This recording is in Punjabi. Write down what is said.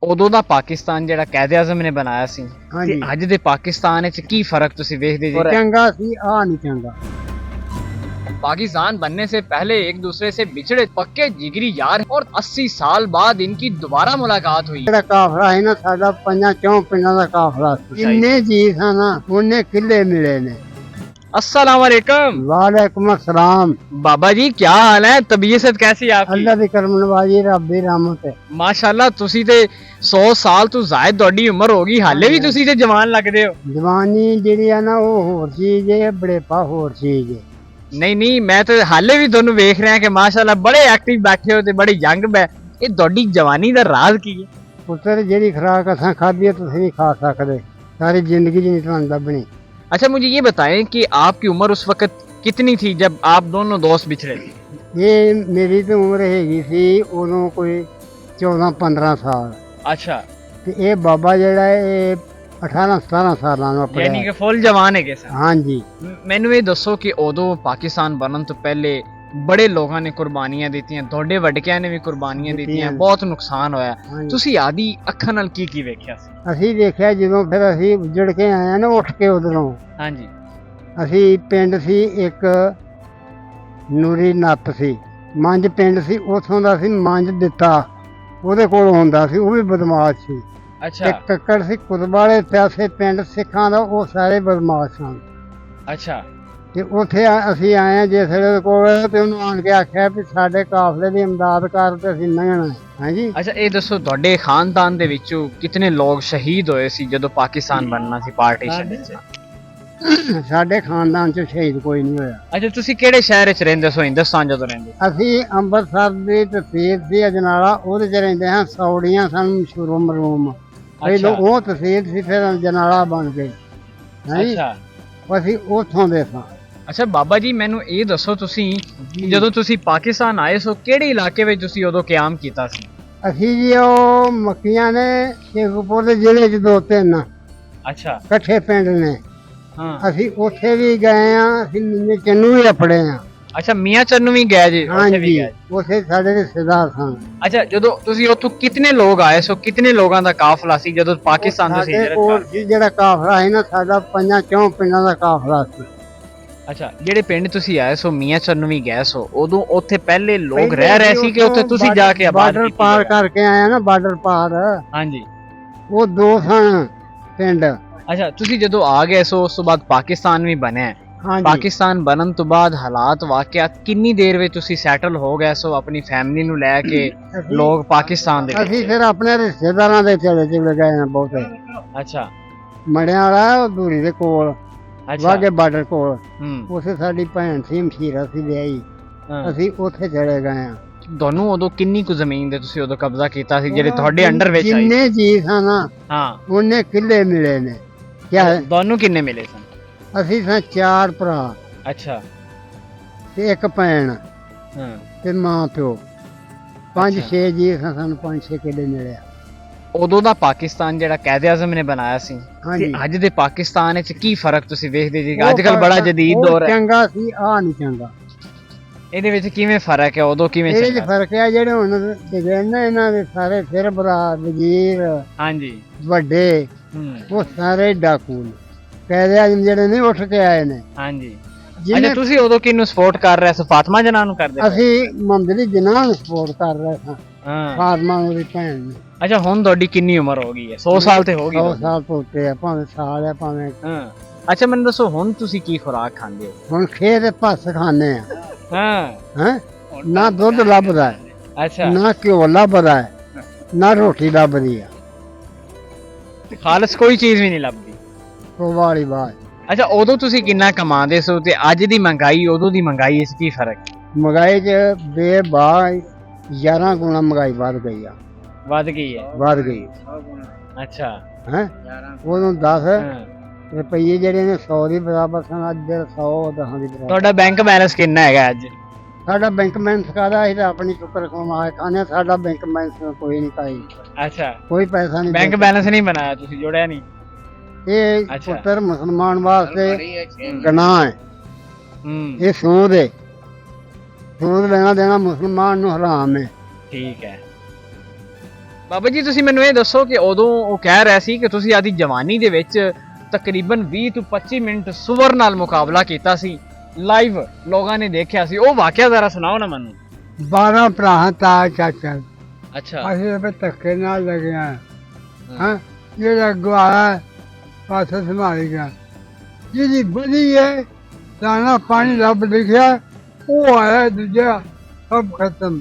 ਉਦੋਂ ਦਾ ਪਾਕਿਸਤਾਨ ਜਿਹੜਾ ਕਾਇਦ ਆਜ਼ਮ ਨੇ ਬਣਾਇਆ ਸੀ ਤੇ ਹਾਂਜੀ ਅੱਜ ਦੇ ਪਾਕਿਸਤਾਨ ਵਿੱਚ ਕੀ ਫਰਕ ਤੁਸੀਂ ਵੇਖਦੇ ਜੀ? ਚੰਗਾ ਸੀ ਆ ਨਹੀਂ ਚੰਗਾ। पाकिस्तान बनने से पहले एक दूसरे से बिछड़े पक्के जिगरी यार और 80 साल बाद इनकी दोबारा मुलाकात हुई। ਜਿਹੜਾ ਕਾਫਲਾ ਹੈ ਨਾ ਸਾਡਾ ਪੰਜਾਂ ਚੌਂ ਪਿੰਡਾਂ ਦਾ ਕਾਫਲਾ ਸੀ। ਇੰਨੇ ਜੀ ਸਨ ਉਹਨੇ ਕਿੱਲੇ ਮਿਲੇ ਨੇ। अस्सलाम वालेकुम ਵਾਲੇकुम अस्सलाम। बाबा जी, क्या हाल है? तबीयत कैसी है आपकी? ਅੱਲਾ ਦੀ ਕਰਮ ਨਵਾਜੀ ਰੱਬ ਦੀ ਰਹਿਮਤ ਹੈ। माशाल्लाह ਤੁਸੀਂ ਤੇ 100 ਸਾਲ ਤੋਂ ਜ਼ਾਇਦ ਤੁਹਾਡੀ ਉਮਰ ਹੋ ਗਈ, ਹਾਲੇ ਵੀ ਤੁਸੀਂ ਤੇ ਜਵਾਨ ਲੱਗਦੇ ਹੋ। ਜਵਾਨੀ ਜਿਹੜੀ ਆ ਨਾ ਉਹ ਹੋਰ ਚੀਜ਼ ਹੈ, ਬੜੇਪਾ ਹੋਰ ਚੀਜ਼ ਹੈ। ਨਹੀਂ ਨਹੀਂ, ਮੈਂ ਤੇ ਹਾਲੇ ਵੀ ਤੁਹਾਨੂੰ ਵੇਖ ਰਿਹਾ ਕਿ ਮਾਸ਼ਾਅੱਲਾ ਬੜੇ ਐਕਟਿਵ ਬੈਠੇ ਹੋ ਤੇ ਬੜੇ ਯੰਗ ਬੈ। ਇਹ ਤੁਹਾਡੀ ਜਵਾਨੀ ਦਾ ਰਾਜ਼ ਕੀ ਹੈ? ਪੁੱਤਰ ਜਿਹੜੀ ਖੁਰਾਕ ਅਸਾਂ ਖਾਧੀ ਹੈ ਤੁਸੀਂ ਨਹੀਂ ਖਾ ਸਕਦੇ, ਸਾਰੀ ਜ਼ਿੰਦਗੀ 'ਚ ਨਹੀਂ ਤੁਹਾਨੂੰ ਲੱਭਣੀ। अच्छा, मुझे ये बताएं कि आपकी उम्र उस वक्त कितनी थी जब आप दोनों दोस्त बिछड़े थे? ਇਹ ਮੇਰੀ ਤੇ ਉਮਰ ਹੈਗੀ ਸੀ ਉਦੋਂ ਕੋਈ 14-15 ਸਾਲ अच्छा, ਤੇ ਇਹ ਬਾਬਾ ਜਿਹੜਾ ਹੈ ਇਹ 18-17 ਸਾਲਾਂ ਨੂੰ यानी ਆਪਣੇ। कि फुल जवान है कैसा? ਹਾਂਜੀ ਮੈਨੂੰ ਇਹ ਦੱਸੋ ਕਿ ਉਦੋਂ ਪਾਕਿਸਤਾਨ ਬਣਨ ਤੋਂ ਪਹਿਲੇ ਬੜੇ ਲੋਕਾਂ ਨੇ ਕੁਰਬਾਨੀਆਂ ਦਿੱਤੀਆਂ, ਤੁਹਾਡੇ ਵੱਡਕਿਆਂ ਨੇ ਵੀ ਕੁਰਬਾਨੀਆਂ ਦਿੱਤੀਆਂ, ਬਹੁਤ ਨੁਕਸਾਨ ਹੋਇਆ। ਹਾਂਜੀ। ਤੁਸੀਂ ਆਦੀ ਅੱਖਾਂ ਨਾਲ ਕੀ ਕੀ ਵੇਖਿਆ ਸੀ? ਅਸੀਂ ਦੇਖਿਆ ਜਦੋਂ ਫਿਰ ਅਸੀਂ ਉੱਜੜ ਕੇ ਆਏ ਆ ਨਾ ਉੱਠ ਕੇ ਉਧਰੋਂ। ਹਾਂਜੀ ਅਸੀਂ ਪਿੰਡ ਸੀ ਇੱਕ ਨੂਰੀ ਨੱਤ ਸੀ, ਮੰਝ ਪਿੰਡ ਸੀ, ਉਥੋਂ ਦਾ ਸੀ ਮੰਝ ਦਿੱਤਾ, ਉਹਦੇ ਕੋਲ ਹੁੰਦਾ ਸੀ, ਉਹ ਵੀ ਬਦਮਾਸ਼ ਸੀ। ਤੇ ਅੱਛਾ ਕੱਕੜ ਸੀ ਕੁਤਬਾਲੇ ਪਿਆਸੇ ਪਿੰਡ ਸਿੱਖਾਂ ਦਾ, ਉਹ ਸਾਰੇ ਬਦਮਾਸ਼ ਸਨ। ਅੱਛਾ ਤੇ ਉੱਥੇ ਅਸੀਂ ਆਏ ਆ ਜਿਸ ਵੇਲੇ ਉਹਦੇ ਕੋਲ ਤੇ ਉਹਨੂੰ ਆਣ ਕੇ ਆਖਿਆ ਵੀ ਸਾਡੇ ਕਾਫਲੇ ਦੀ ਇਮਦਾਦ ਕਰ ਤੇ ਅਸੀਂ ਲੰਘਣਾ ਹੈ। ਹਾਂਜੀ ਅੱਛਾ, ਇਹ ਦੱਸੋ ਤੁਹਾਡੇ ਖਾਨਦਾਨ ਦੇ ਵਿੱਚੋਂ ਕਿਤਨੇ ਲੋਕ ਸ਼ਹੀਦ ਹੋਏ ਸੀ ਜਦੋਂ ਪਾਕਿਸਤਾਨ ਬਣਨਾ ਸੀ ਪਾਰਟੀਸ਼ਨ ਵਿੱਚ? ਸਾਡੇ ਖਾਨਦਾਨ ਚ ਸ਼ਹੀਦ ਕੋਈ ਨਹੀਂ ਹੋਇਆ। ਅੱਛਾ, ਤੁਸੀਂ ਕਿਹੜੇ ਸ਼ਹਿਰ ਵਿੱਚ ਰਹਿੰਦੇ ਸੋ ਹਿੰਦੁਸਤਾਨ ਜਦੋਂ ਰਹਿੰਦੇ? ਅਸੀਂ ਅੰਮ੍ਰਿਤਸਰ ਦੀ ਤਹਿਸੀਲ ਸੀ ਅਜਨਾਲਾ, ਉਹਦੇ ਚ ਰਹਿੰਦੇ ਹਾਂ। ਸੌੜੀਆਂ ਸਨ ਮਸ਼ਹੂਰ ਮਰੂਮ, ਪਹਿਲਾਂ ਉਹ ਤਹਿਸੀਲ ਸੀ, ਫਿਰ ਅਜਨਾਲਾ ਬਣ ਗਈ। ਹਾਂਜੀ ਅੱਛਾ ਅਸੀਂ ਉੱਥੋਂ ਦੇ ਸਾਂ। ਅੱਛਾ ਬਾਬਾ ਜੀ, ਮੈਨੂੰ ਇਹ ਦੱਸੋ ਤੁਸੀਂ ਜਦੋਂ ਤੁਸੀਂ ਪਾਕਿਸਤਾਨ ਆਏ ਸੋ ਕਿਹੜੇ ਇਲਾਕੇ ਵਿੱਚ ਤੁਸੀਂ ਉਦੋਂ ਕਿਆਮ ਕੀਤਾ ਸੀ? ਅਸੀਂ ਜੀ ਉਹ ਮੱਕੀਆਂ ਨੇ ਸ਼ੇਖੂਪੁਰ ਦੇ ਜ਼ਿਲ੍ਹੇ ਚ 2-3 ਅੱਛਾ ਇਕੱਠੇ ਪਿੰਡ ਨੇ। ਹਾਂ, ਅਸੀਂ ਉੱਥੇ ਵੀ ਗਏ ਆ, ਅਸੀਂ ਨੀਵੇਂ ਚੰਨੂ ਵੀ ਆਪਣੇ ਆ। ਅੱਛਾ ਮੀਆਂ ਚੰਨੂ ਵੀ ਗਏ ਜੀ? ਉੱਥੇ ਵੀ ਹਾਂਜੀ ਗਏ। ਉੱਥੇ ਸਾਡੇ ਰਿਸ਼ਤੇਦਾਰ ਸਨ। ਅੱਛਾ, ਜਦੋਂ ਤੁਸੀਂ ਉੱਥੋਂ ਕਿਤਨੇ ਲੋਕ ਆਏ ਸੋ, ਕਿਤਨੇ ਲੋਕਾਂ ਦਾ ਕਾਫਲਾ ਸੀ ਜਦੋਂ ਪਾਕਿਸਤਾਨ ਤੋਂ ਸਾਡੇ ਕੋਲ ਸੀ ਜਿਹੜਾ ਕਾਫਲਾ ਸੀ ਨਾ ਸਾਡਾ ਪੰਜਾਂ ਚੌਂ ਪਿੰਡਾਂ ਦਾ ਕਾਫਲਾ ਸੀ। ਅੱਛਾ, ਜਿਹੜੇ ਪਿੰਡ ਤੁਸੀਂ ਆਏ ਸੋ ਮੀਆਂ ਚੰਨੂ ਵੀ ਗਏ ਸੋ, ਉਦੋਂ ਉੱਥੇ ਪਹਿਲੇ ਲੋਕ ਰਹਿ ਰਹੇ ਸੀ ਕਿ ਉੱਥੇ ਤੁਸੀਂ ਜਾ ਕੇ ਆਬਾਦ ਬਾਰਡਰ ਕੀਤੀ ਪਾਰ ਜਗ੍ਹਾ? ਕਰਕੇ ਆਏ ਆ ਨਾ, ਬਾਰਡਰ ਪਾਰ। ਹਾਂਜੀ। ਉਹ 2 ਸਨ ਪਿੰਡ। ਅੱਛਾ, ਤੁਸੀਂ ਜਦੋਂ ਆ ਗਏ ਸੋ ਉਸ ਤੋਂ ਬਾਅਦ ਪਾਕਿਸਤਾਨ ਵੀ ਬਣਿਆ। ਹਾਂਜੀ ਪਾਕਿਸਤਾਨ ਬਣਨ ਤੋਂ ਬਾਅਦ ਹਾਲਾਤ ਵਾਕਿਆ ਕਿੰਨੀ ਦੇਰ ਵਿੱਚ ਤੁਸੀਂ ਸੈਟਲ ਹੋ ਗਏ ਸੋ ਆਪਣੀ ਫੈਮਿਲੀ ਨੂੰ ਲੈ ਕੇ ਲੋਕ ਪਾਕਿਸਤਾਨ ਦੇ ਅਸੀਂ ਵਿੱਚ? ਫਿਰ ਆਪਣੇ ਰਿਸ਼ਤੇਦਾਰਾਂ ਦੇ ਚਲੇ ਗਏ ਆ ਬਹੁਤੇ। ਅੱਛਾ ਮੜਿਆਂ ਵਾਲਾ ਦੂਰੀ ਦੇ ਕੋਲ, ਅੱਛਾ ਵਾਗੇ ਬਾਰਡਰ ਕੋਲ, ਹੂੰ ਉੱਥੇ ਸਾਡੀ ਭੈਣ ਸੀ ਮਸ਼ੀਰਾ ਸੀ ਵਿਆਹੀ, ਹਾਂ। ਅਸੀਂ ਉੱਥੇ ਚਲੇ ਗਏ ਆ। ਤੁਹਾਨੂੰ ਉਦੋਂ ਕਿੰਨੀ ਕੁ ਜ਼ਮੀਨ ਦੇ ਤੁਸੀਂ ਉਦੋਂ ਕਬਜ਼ਾ ਕੀਤਾ ਸੀ ਜਿਹੜੇ ਤੁਹਾਡੇ ਅੰਡਰ ਵਿੱਚ ਆਈ? ਜਿੰਨੇ ਜੀ ਸਨ ਹਾਂ, ਉਹਨੇ ਕਿੱਲੇ ਮਿਲੇ ਨੇ। ਕਿਆ ਤੁਹਾਨੂੰ ਕਿੰਨੇ ਮਿਲੇ ਸਨ? ਅਸੀਂ ਸਾਂ 4 ਭਰਾ ਅੱਛਾ ਤੇ ਇੱਕ ਭੈਣ ਹਾਂ। ਤੇ ਮਾਂ ਪਿਓ, 5-6 ਜੀ ਸਾਂ, ਸਾਨੂੰ 5-6 ਕਿੱਲੇ ਮਿਲਿਆ। ਉਦੋਂ ਦਾ ਪਾਕਿਸਤਾਨ ਜਿਹੜਾ ਕਾਇਦ ਆਜ਼ਮ ਨੇ ਬਣਾਇਆ ਸੀ ਤੇ ਹਾਂਜੀ ਅੱਜ ਦੇ ਪਾਕਿਸਤਾਨ ਵਿੱਚ ਕੀ ਫਰਕ ਤੁਸੀਂ ਵੇਖਦੇ ਜੀ? ਅੱਜ ਕੱਲ ਬੜਾ ਜਦੀਦ ਉਹ ਦੌਰ ਹੈ, ਚੰਗਾ ਸੀ ਆ ਨਹੀਂ ਚੰਗਾ। ਇਹਦੇ ਵਿੱਚ ਕਿਵੇਂ ਫਰਕ ਹੈ? ਉਦੋਂ ਕਿਵੇਂ ਇਹਦੇ ਚ ਚੱਲਦਾ? ਫਰਕ ਹੈ ਜਿਹੜੇ ਹੁਣ ਦੇ ਨਾ ਇਹਨਾਂ ਦੇ ਸਾਰੇ ਫਿਰ ਭਰਾ ਵਜ਼ੀਰ ਹਾਂਜੀ ਵੱਡੇ ਹੂੰ ਉਹ ਸਾਰੇ ਡਾਕੂ ਨੇ। ਕਾਇਦ ਆਜ਼ਮ ਜਿਹੜੇ ਨਹੀਂ ਉੱਠ ਕੇ ਆਏ ਨੇ। ਹਾਂਜੀ। ਅੱਛਾ, ਜਿਹਨੇ ਤੁਸੀਂ ਉਦੋਂ ਕਿਹਨੂੰ ਸਪੋਰਟ ਕਰ ਰਹੇ ਸੀ? ਫਾਤਮਾ ਜਨਾਹ ਨੂੰ ਕਰਦੇ ਸੀ? ਅਸੀਂ ਮੁਹੰਮਦ ਦੀ ਜਨਾਹ ਨੂੰ ਸਪੋਰਟ ਕਰ ਰਹੇ ਸਾਂ, ਹਾਂ। ਫਾਤਮਾ ਉਹਦੀ ਭੈਣ ਨੂੰ। ਅੱਛਾ, ਹੁਣ ਤੁਹਾਡੀ ਕਿੰਨੀ ਉਮਰ ਹੋ ਗਈ ਹੈ? 100 ਸਾਲ ਤੇ ਹੋ ਗਈ 100 ਤੁਹਾਡੀ। ਸਾਲ ਤੋਂ ਉੱਤੇ ਆ, ਭਾਵੇਂ ਸਾਲ ਆ ਭਾਵੇਂ। ਹਾਂ। ਅੱਛਾ, ਮੈਨੂੰ ਦੱਸੋ ਹੁਣ ਤੁਸੀਂ ਕੀ ਖੁਰਾਕ ਖਾਂਦੇ ਹੋ? ਹੁਣ ਖੇਤ ਭੱਸ ਖਾਂਦੇ ਆ। ਹਾਂ। ਹੈ ਨਾ ਦੁੱਧ ਲੱਭਦਾ ਹੈ, ਅੱਛਾ, ਨਾ ਘਿਓ ਲੱਭਦਾ ਹੈ, ਨਾ ਰੋਟੀ ਲੱਭਦੀ ਆ। ਖਾਲਸ ਕੋਈ ਚੀਜ਼ ਵੀ ਨਹੀਂ ਲੱਭਦੀ। ਵਾਲੀ ਬਾਤ। ਅੱਛਾ, ਉਦੋਂ ਤੁਸੀਂ ਕਿੰਨਾ ਕਮਾਉਂਦੇ ਸੋ ਤੇ ਅੱਜ ਦੀ ਮਹਿੰਗਾਈ ਉਦੋਂ ਦੀ ਮਹਿੰਗਾਈ ਇਸ ਕੀ ਫਰਕ? ਮਹਿੰਗਾਈ ਚ ਬੇਬਾਹ 11 ਗੁਣਾ ਮਹਿੰਗਾਈ ਵੱਧ ਗਈ ਆ, ਵੱਧ ਗਈ ਹੈ। ਵੱਧ ਗਈ। ਅੱਛਾ ਹੈ ਉਦੋਂ 10 ਹਾਂ। ਰੁਪਈਏ ਜਿਹੜੇ ਨੇ 100 ਦੀ ਬਰਾਬਰ ਸਨ, ਅੱਜ 100 10 ਦੀ ਬਰਾਬਰ। ਤੁਹਾਡਾ ਬੈਂਕ ਬੈਲੈਂਸ ਕਿੰਨਾ ਹੈਗਾ ਅੱਜ? ਸਾਡਾ ਬੈਂਕ ਬੈਲੈਂਸ ਕਾਹਦਾ, ਅਸੀਂ ਤਾਂ ਆਪਣੀ ਸ਼ੁਕਰ ਕਮਾ ਖਾਣੇ। ਸਾਡਾ ਬੈਂਕ ਬੈਲੈਂਸ ਕੋਈ ਨਹੀਂ ਪਾਈ, ਅੱਛਾ, ਕੋਈ ਪੈਸਾ ਨਹੀਂ। ਬੈਂਕ ਬੈਲੈਂਸ ਨਹੀਂ ਬਣਾਇਆ ਤੁਸੀਂ, ਜੋੜਿਆ ਨਹੀਂ? ਇਹ ਅੱਛਾ। ਪੁੱਤਰ ਮੁਸਲਮਾਨ ਵਾਸਤੇ ਗੁਨਾਹ ਹੈ, ਹੂੰ ਇਹ ਸੂਦ ਹੈ। ਸੂਦ ਲੈਣਾ ਦੇਣਾ ਮੁਸਲਮਾਨ ਨੂੰ ਹਰਾਮ ਹੈ। ਠੀਕ ਹੈ। ਬਾਬਾ ਜੀ ਤੁਸੀਂ ਮੈਨੂੰ ਇਹ ਦੱਸੋ ਕਿ ਉਦੋਂ ਉਹ ਕਹਿ ਰਿਹਾ ਸੀ ਕਿ ਤੁਸੀਂ ਆਦੀ ਜਵਾਨੀ ਦੇ ਵਿੱਚ ਤਕਰੀਬਨ 20 ਤੋਂ 25 ਮਿੰਟ ਸੁਵਰ ਨਾਲ ਮੁਕਾਬਲਾ ਕੀਤਾ ਸੀ, ਲਾਈਵ ਲੋਕਾਂ ਨੇ ਦੇਖਿਆ ਸੀ, ਉਹ ਵਾਕਿਆ ਜ਼ਰਾ ਸੁਣਾਓ ਨਾ ਮੈਨੂੰ। 12 ਭਰਾ ਤਾਂ ਚਾਚਾ, ਅੱਛਾ। ਅਸੀਂ ਫਿਰ ਧੱਕੇ ਨਾਲ ਲੱਗਿਆ ਹਾਂ। ਜਿਹੜਾ ਗਵਾਲਾ ਪਾਸੇ ਸੰਭਾਲੀ ਗਿਆ, ਜਿਹਦੀ ਬਣੀ ਹੈ ਦਾਣਾ ਪਾਣੀ ਰੱਬ ਲਿਖਿਆ, ਉਹ ਆਇਆ ਦੂਜਾ ਸਭ ਖਤਮ।